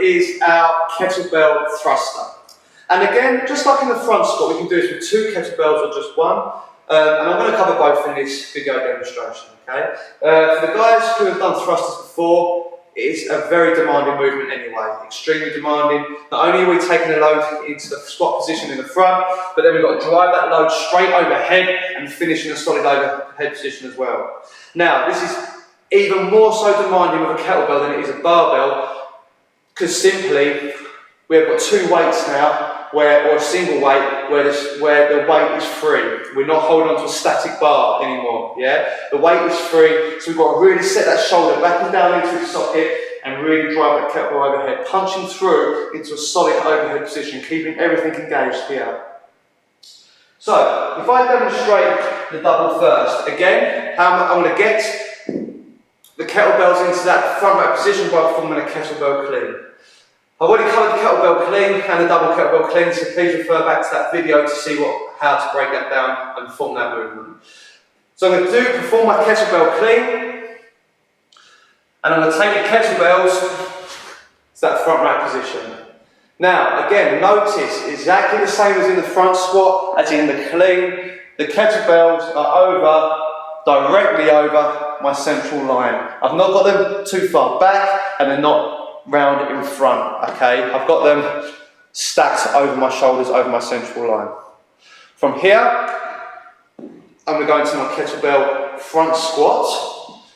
is our kettlebell thruster. And again, just like in the front squat, we can do this with 2 kettlebells or just 1. And I'm going to cover both in this video demonstration, okay? For the guys who have done thrusters before, it's a very demanding movement anyway, extremely demanding. Not only are we taking the load into the squat position in the front, but then we've got to drive that load straight overhead and finish in a solid overhead position as well. Now, this is even more so demanding with a kettlebell than it is a barbell, because simply, we've got 2 weights now, or a single weight, where the weight is free. We're not holding on to a static bar anymore, yeah? The weight is free, so we've got to really set that shoulder back and down into the socket and really drive that kettlebell overhead, punching through into a solid overhead position, keeping everything engaged here. So, if I demonstrate the double first, again, I'm going to get the kettlebells into that front rack position by performing a kettlebell clean. I've already covered the kettlebell clean and the double kettlebell clean, so please refer back to that video to see how to break that down and perform that movement. So I'm going to perform my kettlebell clean, and I'm going to take the kettlebells to that front rack position. Now, again, notice exactly the same as in the front squat, as in the clean. The kettlebells are directly over my central line. I've not got them too far back, and they're not round in front, okay? I've got them stacked over my shoulders, over my central line. From here, I'm going to go into my kettlebell front squat.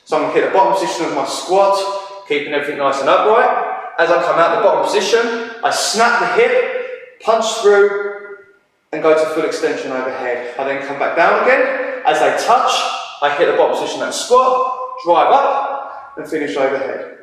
So I'm going to hit the bottom position of my squat, keeping everything nice and upright. As I come out the bottom position, I snap the hip, punch through, and go to full extension overhead. I then come back down again. As they touch, I hit the bottom position of that squat, drive up, and finish overhead.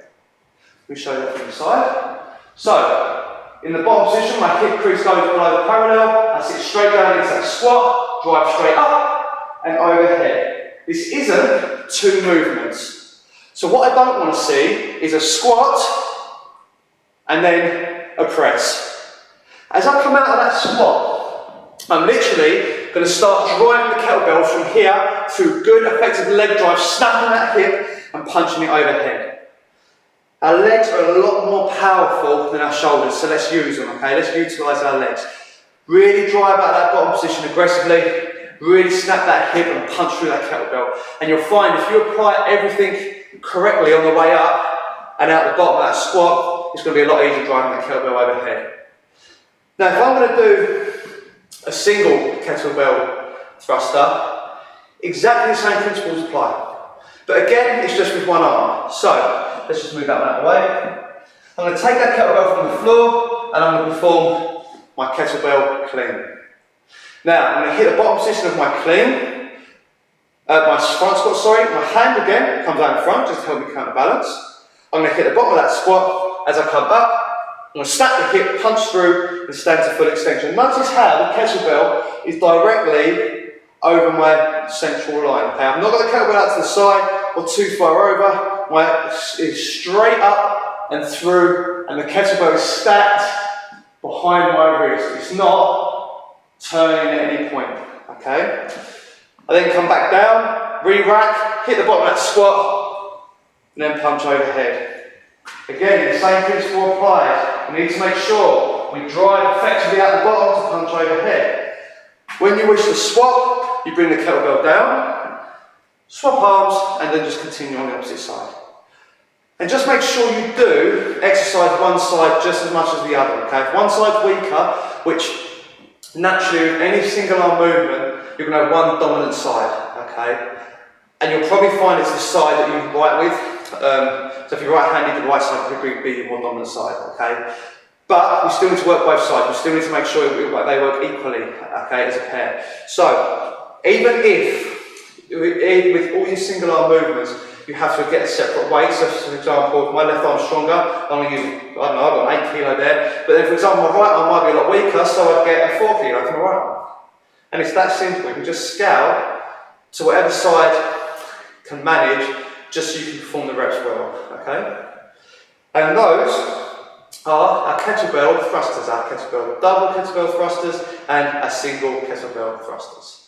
We show that from the side. So, in the bottom position, my hip crease goes below the parallel. I sit straight down into that squat, drive straight up and overhead. This isn't 2 movements. So what I don't want to see is a squat and then a press. As I come out of that squat, I'm literally going to start driving the kettlebells from here through good effective leg drive, snapping that hip and punching it overhead. Our legs are a lot more powerful than our shoulders, so let's use them, okay? Let's utilise our legs. Really drive out that bottom position aggressively, really snap that hip and punch through that kettlebell. And you'll find if you apply everything correctly on the way up and out the bottom of that squat, it's going to be a lot easier driving that kettlebell overhead. Now, if I'm going to do a single kettlebell thruster, exactly the same principles apply. But again, it's just with one arm. So, let's just move that one out of the way. I'm going to take that kettlebell from the floor and I'm going to perform my kettlebell clean. Now, I'm going to hit the bottom position of my clean, my front squat, sorry. My hand again comes out in front just to help me counterbalance. I'm going to hit the bottom of that squat. As I come up, I'm going to snap the hip, punch through and stand to full extension. Notice how the kettlebell is directly over my central line. Okay, I've not got the kettlebell out to the side or too far over. It's straight up and through, and the kettlebell is stacked behind my wrist. It's not turning at any point. Okay. I then come back down, re-rack, hit the bottom of that squat, and then punch overhead. Again, the same principle applies. We need to make sure we drive effectively out the bottom to punch overhead. When you wish to swap, you bring the kettlebell down, swap arms, and then just continue on the opposite side. And just make sure you do exercise one side just as much as the other, okay? If one side's weaker, which naturally with any single arm movement, you're going to have one dominant side, okay? And you'll probably find it's the side that you write with. So if you're right-handed, the right side will be your more dominant side, okay? But we still need to work both sides. We still need to make sure that they work equally, okay, as a pair. So, even if, with all your single arm movements, you have to get a separate weight. So, for example, if my left arm's stronger, I'm going to use, I don't know, I've got an 8 kilo there. But then, for example, my right arm might be a lot weaker, so I'd get a 4 kilo for my right arm. And it's that simple. You can just scale to whatever side can manage, just so you can perform the reps well, okay? And those are our kettlebell thrusters, our double kettlebell thrusters and our single kettlebell thrusters.